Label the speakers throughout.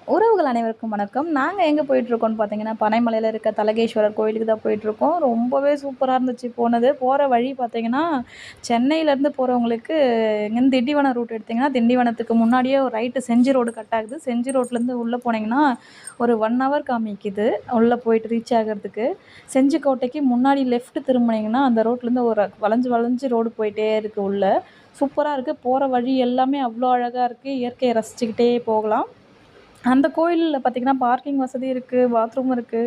Speaker 1: உறவுகள் அனைவருக்கும் வணக்கம். நாங்க எங்க போயிட்டுருக்கோம்னு பார்த்தீங்கன்னா, பனைமலையில இருக்க தலகேஸ்வரர் கோயிலுக்கு தான் போயிட்டுருக்கோம். ரொம்பவே சூப்பரா இருந்துச்சு போனது. போற வழி பார்த்தீங்கன்னா, சென்னையிலேருந்து போறவங்களுக்கு இங்கேருந்து திண்டிவனம் ரூட் எடுத்தீங்கன்னா, திண்டிவனத்துக்கு முன்னாடியே ஒரு ரைட்டு செஞ்சி ரோடு கட் ஆகுது. செஞ்சி ரோட்லேருந்து உள்ள போனீங்கன்னா, ஒரு 1 ஹவர் காமிக்குது. உள்ள போயிட்டு ரீச் ஆகுறதுக்கு. செஞ்சிக்கோட்டைக்கு முன்னாடி லெஃப்ட் திரும்புனீங்கன்னா, அந்த ரோட்லேருந்து ஒரு வளைஞ்சு வளைஞ்சு ரோடு போயிட்டே இருக்கு உள்ள. சூப்பரா இருக்கு. போற வழி எல்லாமே அவ்ளோ அழகா இருக்கு. இயற்கையை ரசிச்சுக்கிட்டே போகலாம். அந்த கோயில்ல பார்த்தீங்கன்னா, பார்க்கிங் வசதி இருக்கு, பாத்ரூம் இருக்கு.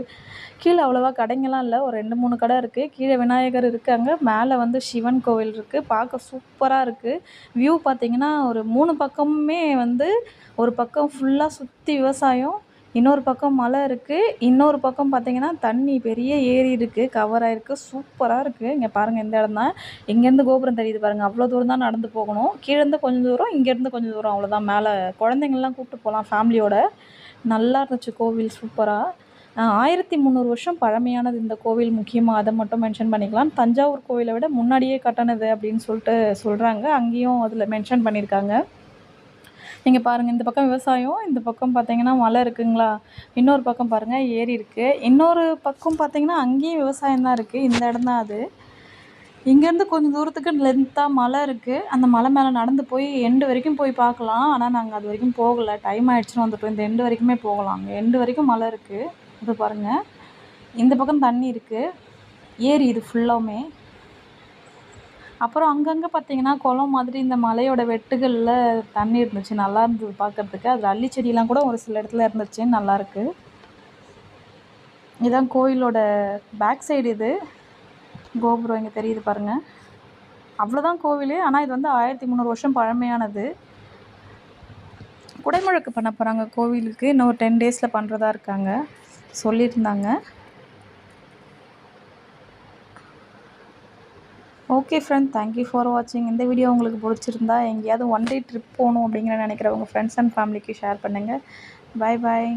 Speaker 1: கீழ அவ்வளவா கடைங்கலாம் இல்ல. ஒரு 2, 3 கடை இருக்கு. கீழ விநாயகர் இருக்காங்க. மேல வந்து சிவன் கோவில் இருக்கு. பார்க்க சூப்பரா இருக்கு. வியூ பார்த்தீங்கன்னா, ஒரு 3 பக்கமுமே வந்து ஒரு பக்கம் ஃபுல்லா சுத்தி விவசாயம். இன்னொரு பக்கம் மலை இருக்கு. இன்னொரு பக்கம் பார்த்தீங்கன்னா, தண்ணி பெரிய ஏரி இருக்கு. கவர் ஆயிருக்கு. சூப்பரா இருக்கு. இங்க பாருங்க இந்த இடம் தான். இங்கேருந்து கோபுரம் தெரியுது பாருங்க. அவ்வளோ தூரம் தான் நடந்து போகணும். கீழேருந்து கொஞ்சம் தூரம், இங்கேருந்து கொஞ்சம் தூரம் அவ்வளோதான். மேல குழந்தைங்கலாம் கூப்பிட்டு போகலாம் ஃபேமிலியோட. நல்லா இருந்துச்சு கோவில் சூப்பரா. 1300 வருஷம் பழமையானது இந்த கோவில். முக்கியமா அத மட்டும் மென்ஷன் பண்ணிக்கலாம். தஞ்சாவூர் கோவில விட முன்னாடியே கட்டுனது அப்படின்னு சொல்லிட்டு சொல்றாங்க. அங்கேயும் அதில மென்ஷன் பண்ணியிருக்காங்க. இங்க பாருங்க, இந்த பக்கம் விவசாயம், இந்த பக்கம் பார்த்தீங்கன்னா மலை இருக்குங்களா? இன்னொரு பக்கம் பாருங்க ஏரி இருக்கு. இன்னொரு பக்கம் பார்த்தீங்கன்னா, அங்கேயும் விவசாயம் தான் இருக்கு. இந்த இடம் தான் அது. இங்கேருந்து கொஞ்சம் தூரத்துக்கு லென்த்தா மலை இருக்கு. அந்த மலை மேலே நடந்து போய் எண்டு வரைக்கும் போய் பார்க்கலாம். ஆனா, நாங்க அது வரைக்கும் போகல. டைம் ஆயிடுச்சுன்னு வந்துட்டோம். இந்த எண்டு வரைக்குமே போகலாம். அங்க எண்டு வரைக்கும் மலை இருக்கு. இது பாருங்க. இந்த பக்கம் தண்ணி இருக்கு. ஏரி இது ஃபுல்லாவுமே. அப்புறம் அங்கங்க பார்த்தீங்கன்னா, குளம் மாதிரி இந்த மலையோட வெட்டுகள்ல தண்ணி இருந்துச்சு. நல்லா இருந்தது பார்க்கறதுக்கு. அதில அல்லி செடிலாம் கூட ஒரு சில இடத்துல இருந்துச்சு. நல்லாருக்கு. இதான் கோயிலோட பேக் சைடு இது. கோபுரம் இங்க தெரியுது பாருங்க. அவ்வளோதான் கோவிலு. ஆனா இது வந்து 1300 வருஷம் பழமையானது. குடமுழுக்கு பண்ண போறாங்க கோவிலுக்கு. இன்னும் ஒரு 10 டேஸ்ல பண்றதா இருக்காங்க. சொல்லியிருந்தாங்க. Okay friend, thank you for வாட்சிங். இந்த வீடியோ உங்களுக்கு பிடிச்சிருந்தா எங்கேயாவது ஒன் டே ட்ரிப் போகணும் அப்படிங்கிற நினைக்கிறவங்க ஃப்ரெண்ட்ஸ் அண்ட் ஃபேமிலிக்கு ஷேர் பண்ணுங்கள். பாய் பாய்.